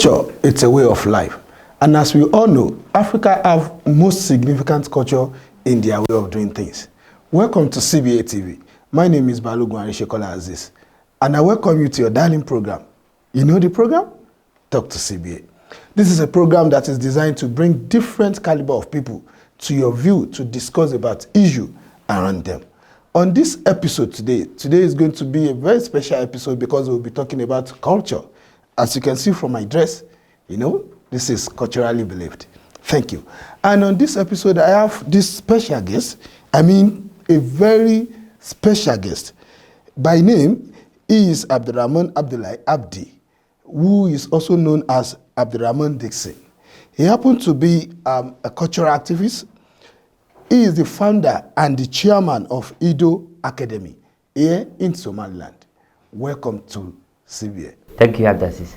Culture, it's a way of life. And as we all know, Africa have most significant culture in their way of doing things. Welcome to CBA TV. My name is Balogun Arishekola Aziz, and I welcome you to your darling program. You know the program? Talk to CBA. This is a program that is designed to bring different caliber of people to your view to discuss about issues around them. On this episode today is going to be a very special episode because we'll be talking about culture. As you can see from my dress, you know, this is culturally believed. Thank you. And on this episode, I have this special guest. A very special guest. By name, he is Abdirahman Abdi, who is also known as Abdirahman Dheegsan. He happens to be a cultural activist. He is the founder and the chairman of Hiddo Academy here in Somaliland. Welcome to CBA. Thank you, Abdulaziz.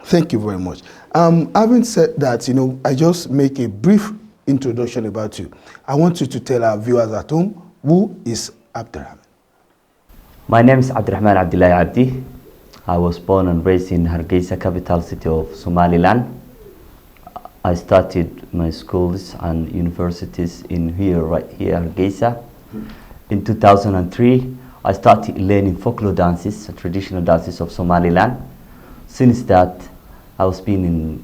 Thank you very much. Having said that, you know, I just make a brief introduction about you. I want you to tell our viewers at home, who is Abdirahman? My name is Abdirahman Abdi. I was born and raised in Hargeisa, capital city of Somaliland. I started my schools and universities right here, Hargeisa. In 2003, I started learning folklore dances, traditional dances of Somaliland. Since that, I was being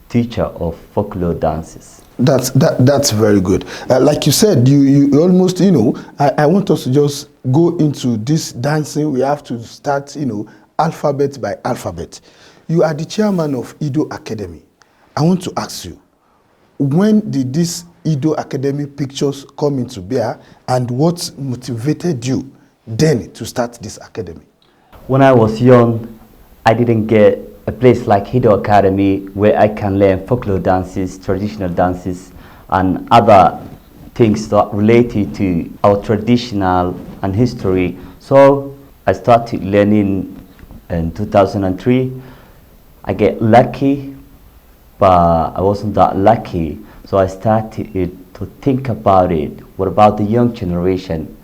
a teacher of folklore dances. That's very good. Like you said, you almost, you know, I want us to just go into this dancing. We have to start, you know, alphabet by alphabet. You are the chairman of Hiddo Academy. I want to ask you, when did this Hiddo Academy pictures come into bear, and what motivated you then to start this academy? When I was young, I didn't get a place like Hiddo Academy where I can learn folklore dances, traditional dances, and other things that related to our traditional and history. So I started learning in 2003. I get lucky, but I wasn't that lucky. So I started to think about it. What about the young generation,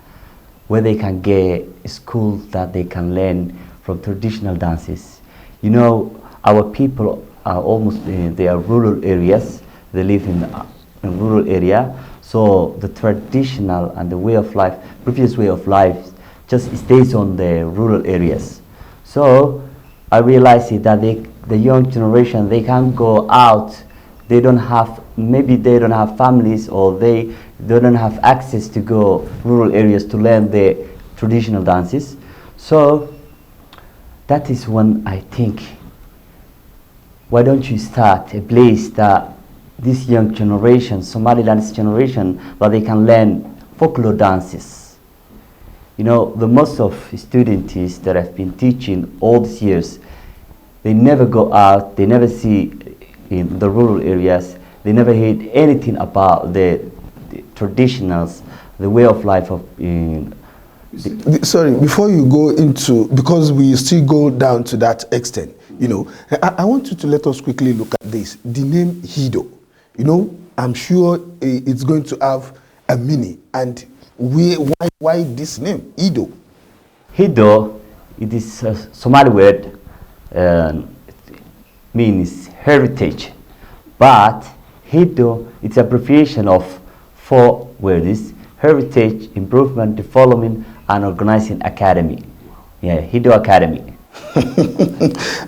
where they can get a school that they can learn from traditional dances? You know, our people are almost they are rural areas. They live in a rural area, so the traditional and the way of life, previous way of life, just stays on the rural areas. So I realized that the young generation, they can't go out. They don't have, maybe they don't have families, or they don't have access to go rural areas to learn the traditional dances. So that is when I think, why don't you start a place that this young generation, Somaliland's generation, that they can learn folklore dances. You know, the most of students that I've been teaching all these years, they never go out, they never see in the rural areas, they never heard anything about the traditionals, the way of life of sorry, before you go into, because we still go down to that extent, you know, I want you to let us quickly look at this. The name Hiddo, you know, I'm sure it's going to have a meaning. And why this name, Hiddo? Hiddo, it is a Somali word, it means heritage. But Hiddo, it's an abbreviation of 4 words: heritage, improvement, development, and organizing academy. Yeah, Hiddo Academy.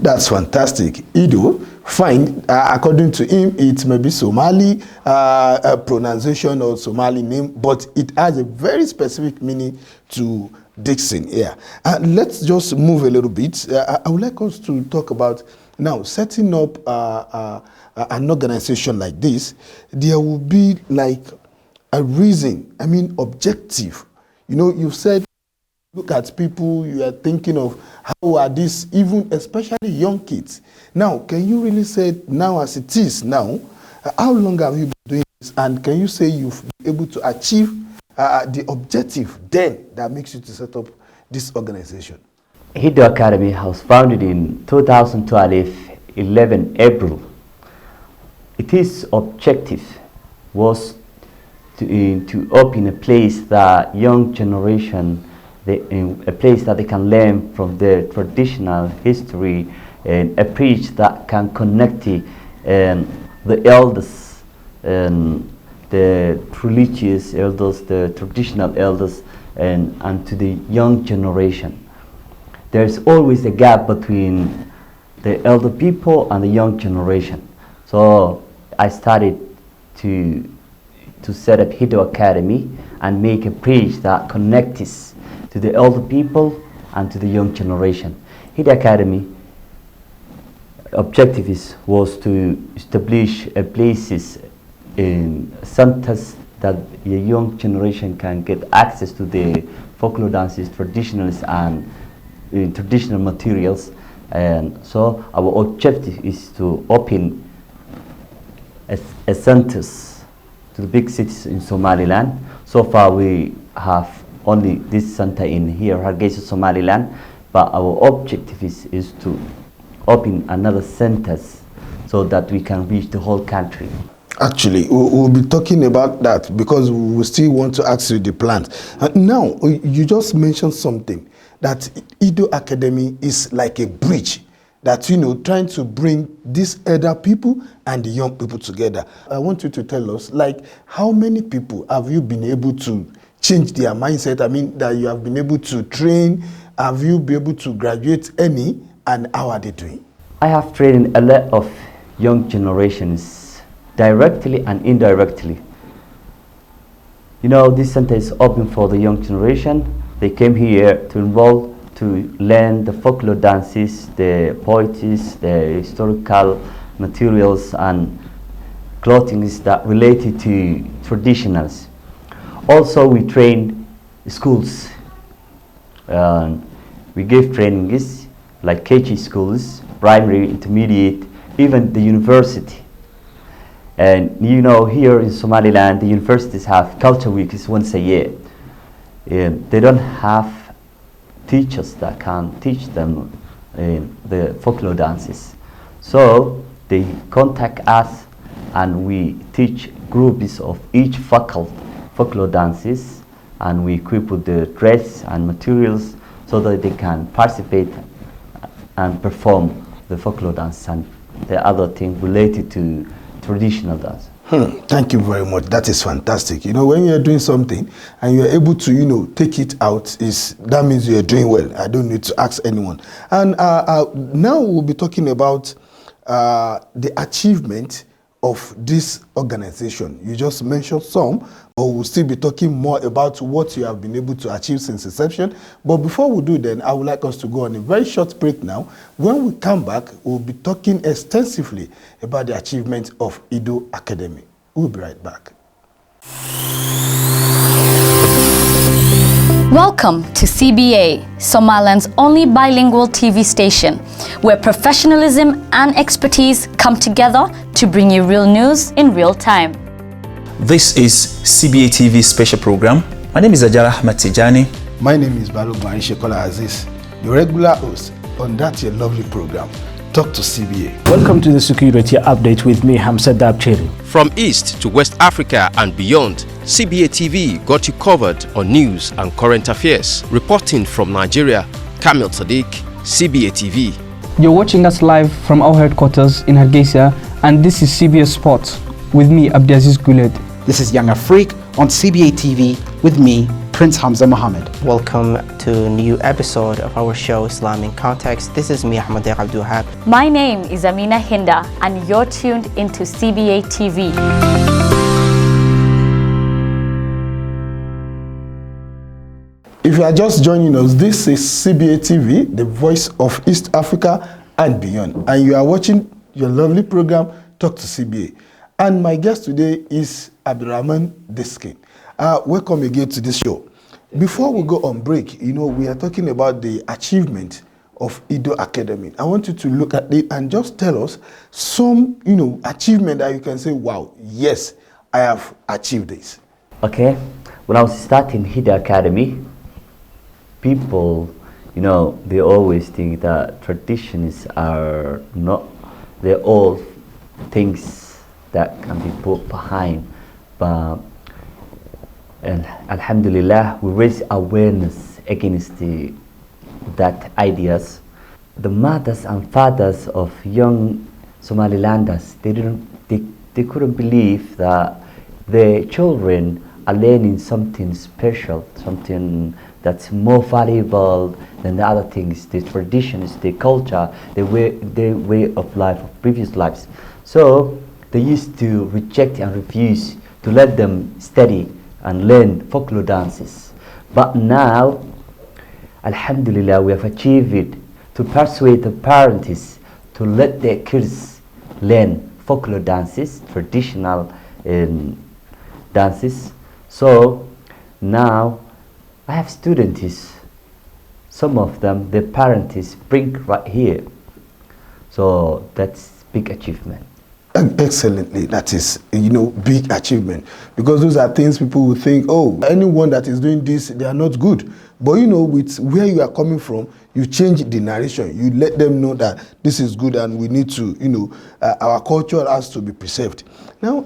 That's fantastic. Hiddo, fine. According to him, it may be Somali pronunciation or Somali name, but it has a very specific meaning to Dheegsan here. Let's just move a little bit. I would like us to talk about now setting up an organization like this. There will be like a reason, objective. You know, you've said, look at people, you are thinking of how are these, even especially young kids. Now, can you really say now as it is now, how long have you been doing this? And can you say you've been able to achieve the objective then that makes you to set up this organization? Hiddo Academy was founded in 2012, 11 April. Its objective was to open a place that young generation, a place that they can learn from their traditional history, and a bridge that can connect the elders, the religious elders, the traditional elders, and to the young generation. There's always a gap between the elder people and the young generation. So I started to set up Hiddo Academy and make a bridge that connects to the elder people and to the young generation. Hiddo Academy objective was to establish places in centers that the young generation can get access to the folklore dances, traditionals, and traditional materials. And so our objective is to open a centers to the big cities in Somaliland. So far we have only this center in here, Hargeisa, Somaliland, but our objective is to open another centers so that we can reach the whole country. Actually, we'll be talking about that because we still want to ask you the plans. Now, you just mentioned something, that Hiddo Academy is like a bridge that, trying to bring these elder people and the young people together. I want you to tell us, like, how many people have you been able to change their mindset? I mean, that you have been able to train. Have you been able to graduate any, and how are they doing? I have trained a lot of young generations directly and indirectly. This center is open for the young generation. They came here to enroll, to learn the folklore dances, the poetries, the historical materials and clothing that related to traditionals. Also, we train schools. We give trainings like KG schools, primary, intermediate, even the university. And here in Somaliland, the universities have culture weeks once a year. They don't have teachers that can teach them the folklore dances. So they contact us and we teach groups of each folklore dances, and we equip with the dress and materials so that they can participate and perform the folklore dance and the other things related to traditional dance. Thank you very much. That is fantastic. When you're doing something and you're able to, take it out, that means you're doing well. I don't need to ask anyone. And now we'll be talking about the achievement of this organization. You just mentioned some, but we'll still be talking more about what you have been able to achieve since inception. But before we do then, I would like us to go on a very short break now. When we come back, we'll be talking extensively about the achievement of Hiddo Academy. We'll be right back. Welcome to CBA, Somaliland's only bilingual TV station, where professionalism and expertise come together to bring you real news in real time. This is CBA TV special program. My name is Abdirahman Dheegsan. My name is Balogun Aziz, your regular host on that your lovely program, Talk to CBA. Welcome to the security update with me, Hamza Dabcheri. From East to West Africa and beyond, CBA TV got you covered on news and current affairs. Reporting from Nigeria, Kamil Sadiq, CBA TV. You're watching us live from our headquarters in Hargeisa, and this is CBA Sports with me, Abdiaziz Guled. This is Young Afrik on CBA TV with me, Prince Hamza Mohammed. Welcome to a new episode of our show Islam in Context. This is me, Ahmed Abdul Wahab. My name is Amina Hinda, and you're tuned into CBA TV. If you are just joining us, this is CBA TV, the voice of East Africa and beyond. And you are watching your lovely program, Talk to CBA. And my guest today is Abdirahman Dheegsan. Welcome again to this show. Before we go on break, we are talking about the achievement of Hiddo Academy. I want you to look at it and just tell us some, achievement that you can say, wow, yes, I have achieved this. Okay, when I was starting Hiddo Academy, people, they always think that traditions are not, they're all things that can be put behind. But and Alhamdulillah, we raise awareness against that ideas. the mothers and fathers of young Somalilanders, they couldn't believe that their children are learning something special, something that's more valuable than the other things, the traditions, the culture, the way of life of previous lives. So they used to reject and refuse to let them study and learn folklore dances. But now, Alhamdulillah, we have achieved it to persuade the parents to let their kids learn folklore dances, traditional dances. So now I have students, some of them, their parents bring right here. So that's big achievement. Excellently, that is, big achievement, because those are things people will think, oh, anyone that is doing this, they are not good. But with where you are coming from, you change the narration. You let them know that this is good and we need to, our culture has to be preserved. Now,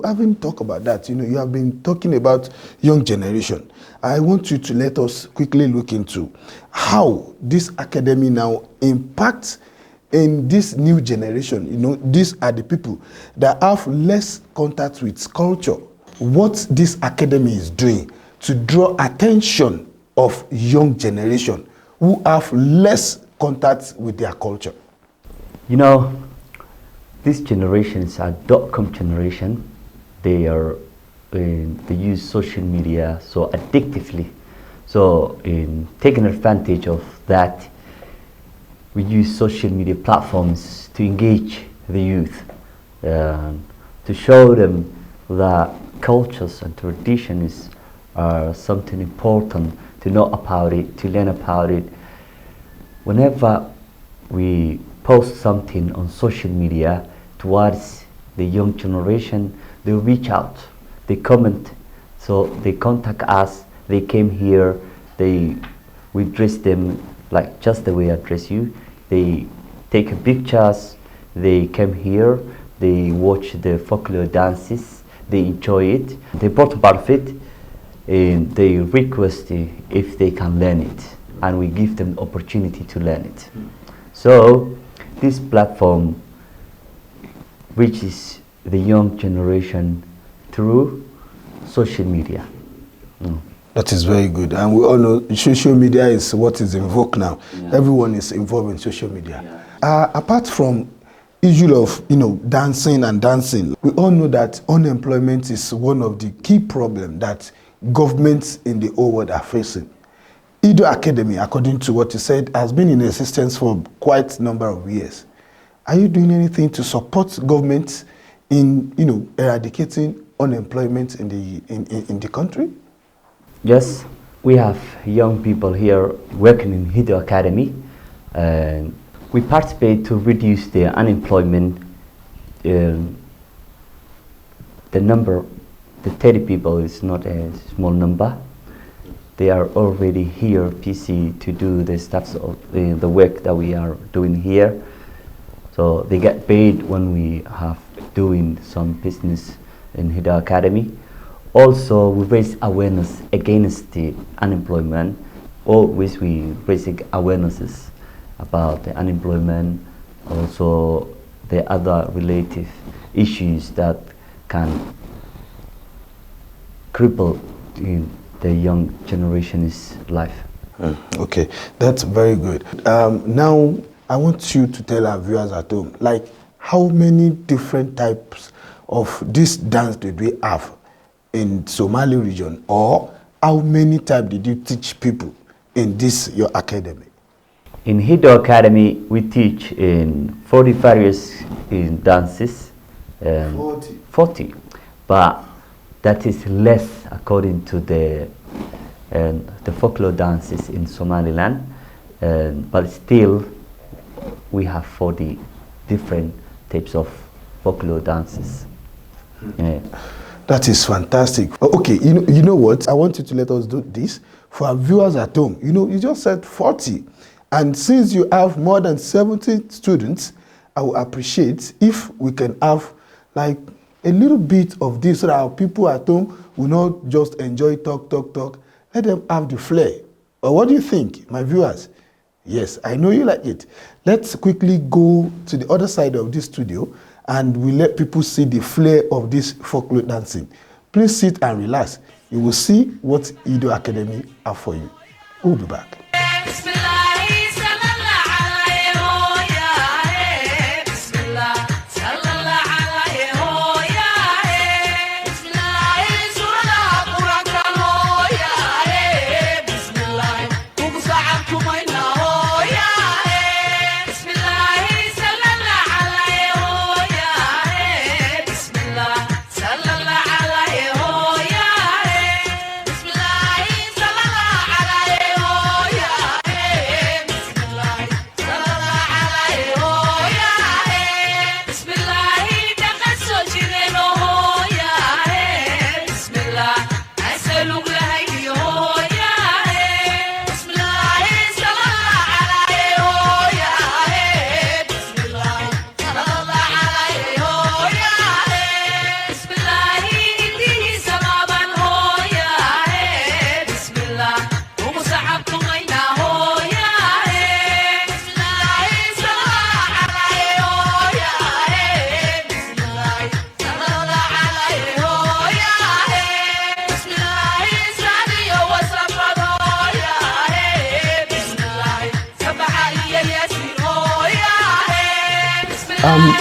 having talked about that, you have been talking about young generation. I want you to let us quickly look into how this academy now impacts in this new generation. These are the people that have less contact with culture. What this academy is doing to draw attention of young generation who have less contact with their culture. These generations are .com generation. They use social media so addictively. So in taking advantage of that, we use social media platforms to engage the youth, to show them that cultures and traditions are something important to know about it, to learn about it. Whenever we post something on social media towards the young generation, they reach out, they comment, so they contact us, they came here, we dress them like just the way I dress you. They take pictures, they came here, they watch the folklore dances, they enjoy it, they brought part of it, and they request if they can learn it, and we give them the opportunity to learn it. So this platform reaches the young generation through social media. That is very good. And we all know social media is what is in vogue now. Yeah. Everyone is involved in social media. Yeah. Apart from issue of dancing, we all know that unemployment is one of the key problems that governments in the whole world are facing. Hiddo Academy, according to what you said, has been in existence for quite a number of years. Are you doing anything to support governments in eradicating unemployment in the country? Yes, we have young people here working in Hiddo Academy, and we participate to reduce the unemployment. The 30 people is not a small number. They are already here, PC, to do the stuff of the work that we are doing here. So they get paid when we have doing some business in Hiddo Academy. Also, we raise awareness against the unemployment. Always we raising awarenesses about the unemployment, also the other related issues that can cripple the young generation's life. Okay, that's very good. Now, I want you to tell our viewers at home, like, how many different types of this dance did we have in Somali region, or how many times did you teach people in this your academy? In Hiddo Academy, we teach in 40 various dances. 40, but that is less according to the folklore dances in Somaliland. But still, we have 40 different types of folklore dances. Yeah. That is fantastic. Okay, you know what? I want you to let us do this for our viewers at home. You just said 40. And since you have more than 70 students, I would appreciate if we can have like a little bit of this so that our people at home will not just enjoy talk. Let them have the flair. Or what do you think, my viewers? Yes, I know you like it. Let's quickly go to the other side of this studio and we let people see the flair of this folklore dancing. Please sit and relax. You will see what Hiddo Academy have for you. We'll be back.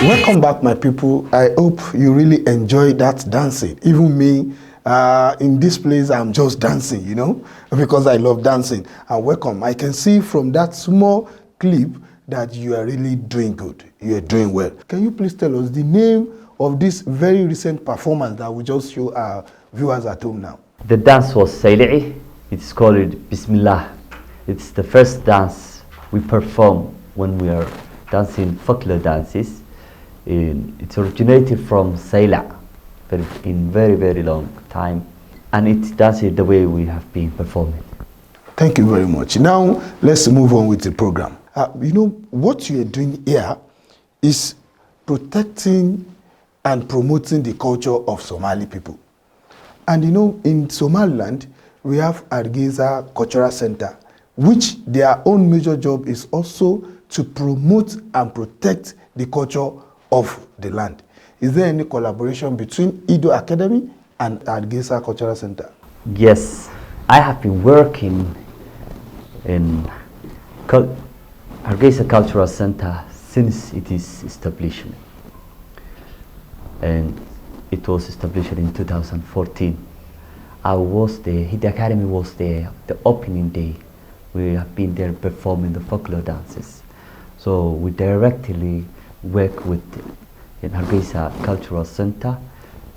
Welcome back, my people. I hope you really enjoy that dancing. Even me, in this place, I'm just dancing, you know, because I love dancing. And welcome. I can see from that small clip that you are really doing good. You are doing well. Can you please tell us the name of this very recent performance that we just show our viewers at home now? The dance was Sayli'i. It's called Bismillah. It's the first dance we perform when we are dancing folklore dances. It originated from Sayla in very long time, and it's danced the way we have been performing. Thank you very much. Now let's move on with the program. You know, what you are doing here is protecting and promoting the culture of Somali people. And you know, in Somaliland, we have Hargeisa Cultural Center, which their own major job is also to promote and protect the culture of the land. Is there any collaboration between Hiddo Academy and Hargeisa Cultural Center? Yes, I have been working in Hargeisa Cultural Center since its establishment. And it was established in 2014. I was there, Hiddo Academy was there, the opening day. We have been there performing the folklore dances. So we directly work with in Hargeisa Cultural Center,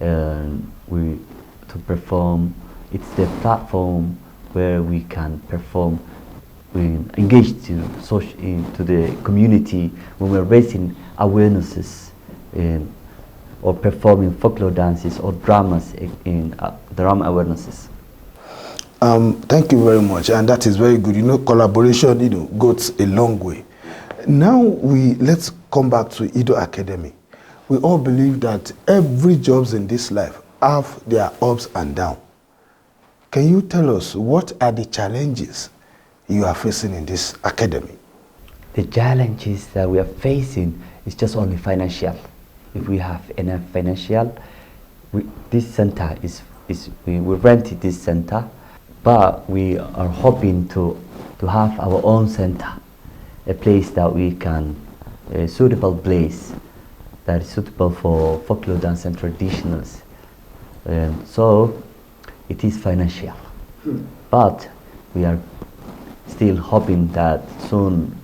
and to perform. It's the platform where we can perform, we engage to the community when we're raising awarenesses or performing folklore dances or dramas in drama awarenesses. Thank you very much, and that is very good. You know, collaboration, you know, goes a long way. Now let's come back to Hiddo Academy. We all believe that every jobs in this life have their ups and downs. Can you tell us what are the challenges you are facing in this academy? The challenges that we are facing is just only financial. If we have enough financial, this center we rented this center, but we are hoping to have our own center, a place that we can, a suitable place that is suitable for folklore dance and traditionals. So it is financial, but we are still hoping that soon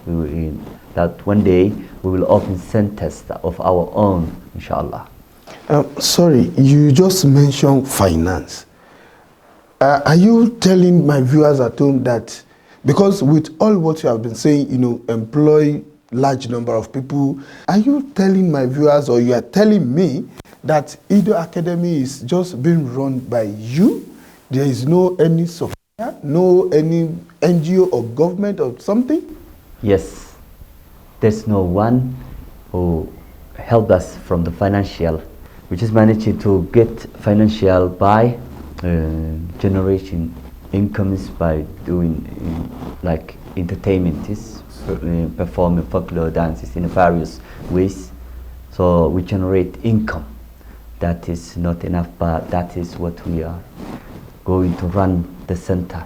that one day we will open centers of our own, inshallah. Sorry, you just mentioned finance. Are you telling my viewers at home that, because with all what you have been saying, you know, employ large number of people, are you telling my viewers, or you are telling me, that Hiddo Academy is just being run by you? There is no any supplier, no any NGO or government or something? Yes, there's no one who helped us from the financial. We just managed to get financial by generating incomes by doing like entertainment. performing folklore dances in various ways. So we generate income. That is not enough, but that is what we are going to run the center.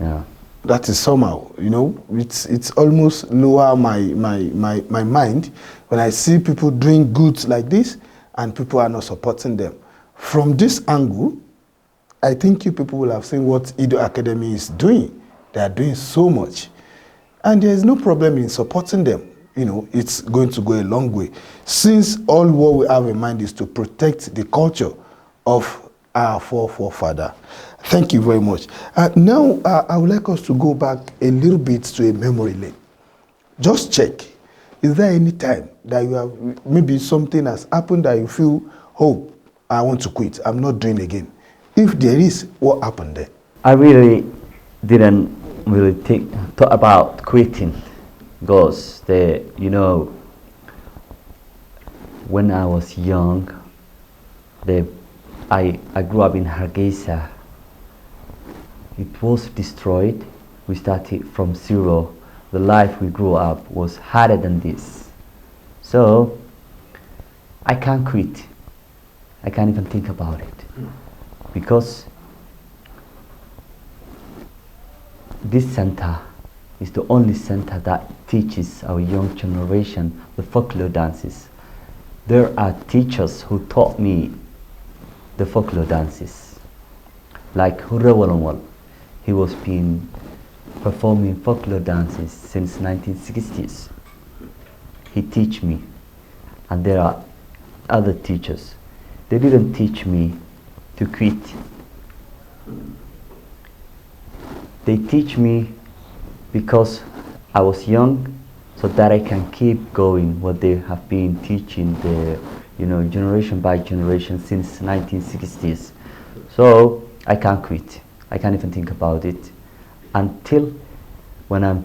Yeah. That is somehow, you know, it's almost lower my mind when I see people doing good like this and people are not supporting them. From this angle, I think you people will have seen what Hiddo Academy is doing. They are doing so much. And there is no problem in supporting them. You know, it's going to go a long way. Since all what we have in mind is to protect the culture of our forefather. Thank you very much. Now, I would like us to go back a little bit to a memory lane. Just check. Is there any time that you have, maybe something has happened that you feel, oh, I want to quit, I'm not doing again? If there is, what happened there? I really didn't really thought about quitting, because you know, when I was young, I grew up in Hargeisa. It was destroyed. We started from zero. The life we grew up was harder than this. So I can't quit. I can't even think about it, because this center is the only center that teaches our young generation the folklore dances. There are teachers who taught me the folklore dances, like Hurrawalawal. He was been performing folklore dances since 1960s. He teach me, and there are other teachers. They didn't teach me to quit. They teach me because I was young, so that I can keep going what they have been teaching the, you know, generation by generation since 1960s. So I can't quit. I can't even think about it until when I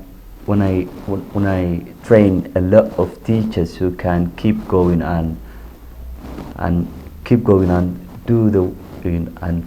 train a lot of teachers who can keep going and keep going and do the, and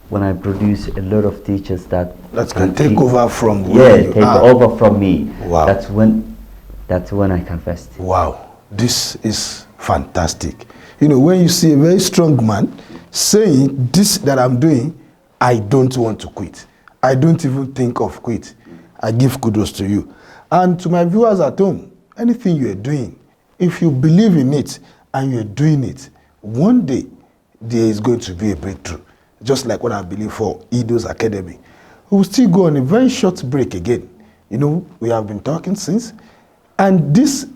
when I produce a lot of teachers that can take over from where you take over from me. Wow. That's when I can rest. Wow, this is fantastic. You know, when you see a very strong man saying this that I'm doing, I don't want to quit. I don't even think of quit. I give kudos to you. And to my viewers at home, anything you're doing, if you believe in it and you're doing it, one day there is going to be a breakthrough. Just like what I believe for Hiddo Academy. We will still go on a very short break again. You know, we have been talking since. And this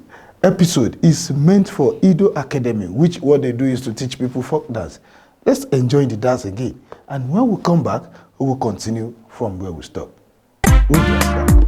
episode is meant for Hiddo Academy, which what they do is to teach people folk dance. Let's enjoy the dance again. And when we come back, we will continue from where we stop. We'll be right back.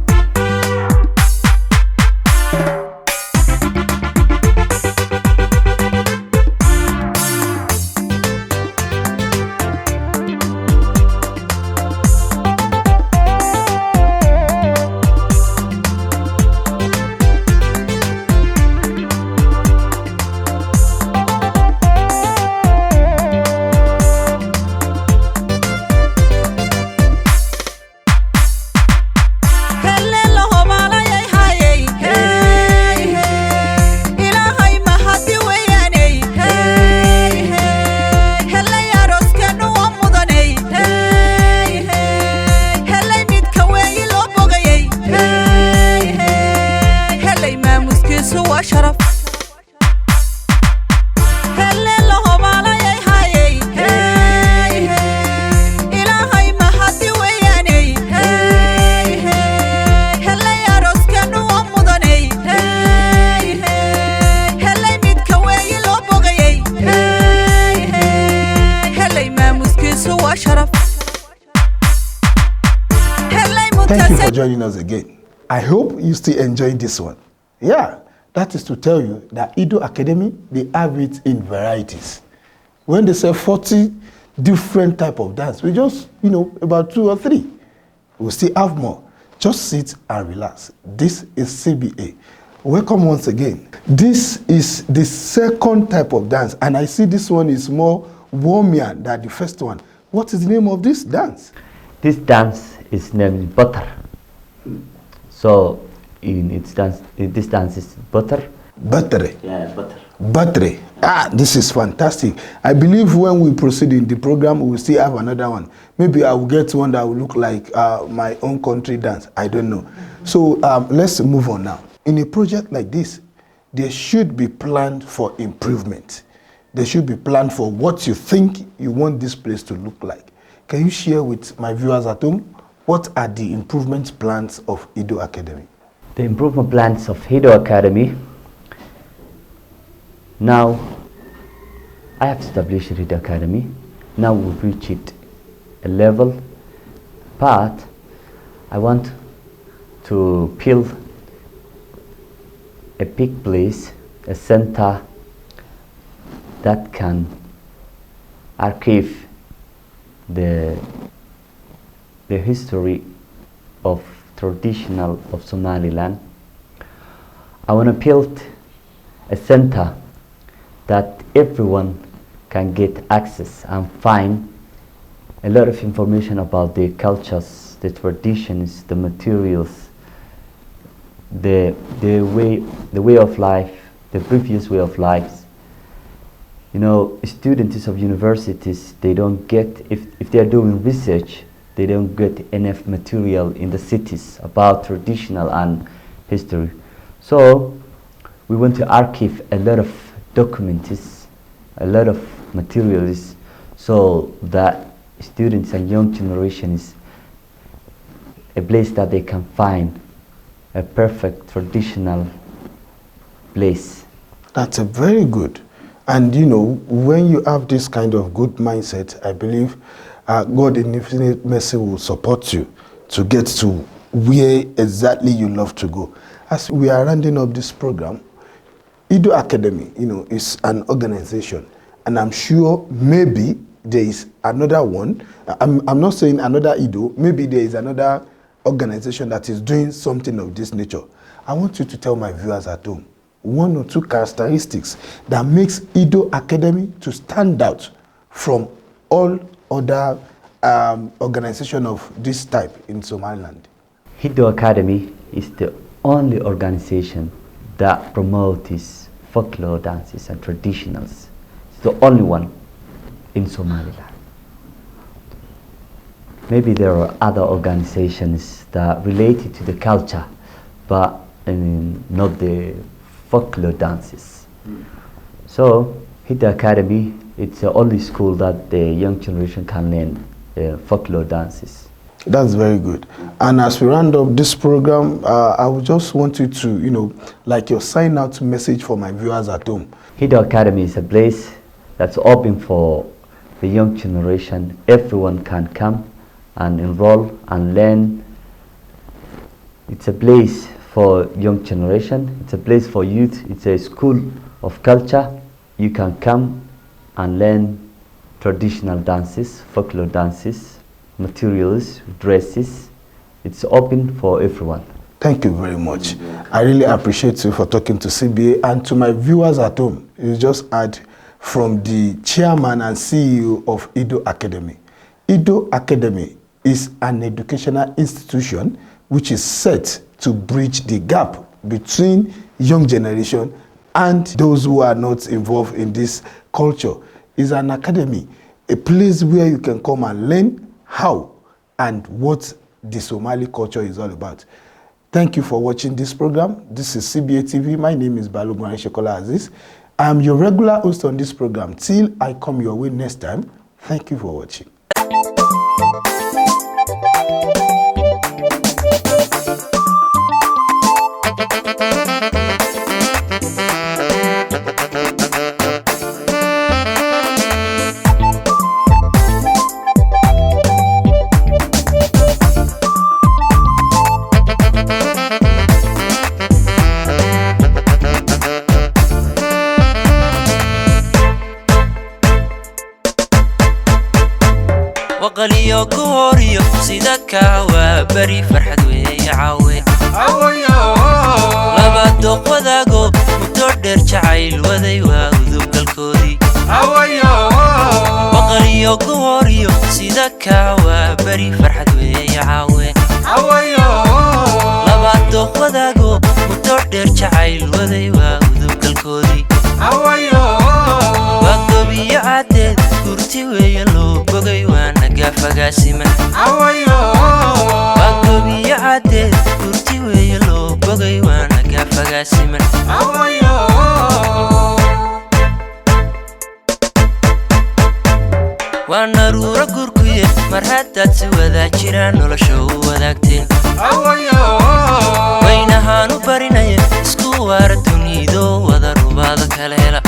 Thank you for joining us again. I hope you still enjoy this one. Yeah, that is to tell you that Hiddo Academy, they have it in varieties. When they say 40 different type of dance, we just, you know, about 2 or 3. We'll still have more. Just sit and relax. This is CBA. Welcome once again. This is the second type of dance, and I see this one is more warmer than the first one. What is the name of this dance? This dance is named butter. So in its dance. This dance is butter. Battery. Yeah, butter. Battery. This is fantastic. I believe when we proceed in the program, we will still have another one. Maybe I will get one that will look like my own country dance. I don't know. So let's move on now. In a project like this, there should be planned for improvement. There should be planned for what you think you want this place to look like. Can you share with my viewers at home what are the improvement plans of Hiddo Academy? The improvement plans of Hiddo Academy. Now, I have established Hiddo Academy. Now we've reached a level, but I want to build a big place, a center that can archive the history of traditional of Somaliland. I want to build a center that everyone can get access and find a lot of information about the cultures, the traditions, the materials, the way of life, the previous way of life. You know, students of universities, they don't get, if they are doing research, they don't get enough material in the cities about traditional and history. So we want to archive a lot of documents, a lot of materials, so that students and young generations a place that they can find a perfect traditional place. That's a very good. And you know, when you have this kind of good mindset, I believe God in infinite mercy will support you to get to where exactly you love to go. As we are rounding up this program, Hiddo Academy, you know, is an organization, and I'm sure maybe there is another one. I'm not saying another Hiddo, maybe there is another organization that is doing something of this nature. I want you to tell my viewers at home one or two characteristics that makes Hiddo Academy to stand out from all other organizations of this type in Somaliland. Hiddo Academy is the only organization that promotes folklore dances and traditionals. It's the only one in Somaliland. Maybe there are other organizations that related to the culture, but not the folklore dances. So Hiddo Academy, it's the only school that the young generation can learn folklore dances. That's very good. And as we round up this program, I would just want you to, you know, like your sign out message for my viewers at home. Hiddo Academy is a place that's open for the young generation. Everyone can come and enroll and learn. It's a place for young generation. It's a place for youth. It's a school of culture. You can come and learn traditional dances, folklore dances, materials, dresses. It's open for everyone. Thank you very much. I really appreciate you for talking to CBA, and to my viewers at home. You just heard from the chairman and CEO of Hiddo Academy. Hiddo Academy is an educational institution which is set to bridge the gap between young generation and those who are not involved in this culture. It's an academy, a place where you can come and learn how and what the Somali culture is all about. Thank you for watching this program. This is CBA TV. My name is Balogun Arishekola Aziz. I'm your regular host on this program. Till I come your way next time, thank you for watching. وقليو كوريو سيدك وبري فرحد ويعاوي لما دوق وذاقو متوردر جعيل وذي وذوق الكودي وقليو كوريو سيدك وبري فرحد ويعاوي لما دوق وذاقو dheer jacayl waday waa udubgalkoodii waa gobiyo caddeed gurti weeye loo bogay waa nagaafagaasiman waa gobiyo caddeed gurti weeye loo bogay waa nagaafagaasiman waa naruuro gurkuye mar haddaad si wadaa jiraan nolosha u wadaagteen waynahaan u barinaya isku waara dunido wada rubaada kala hela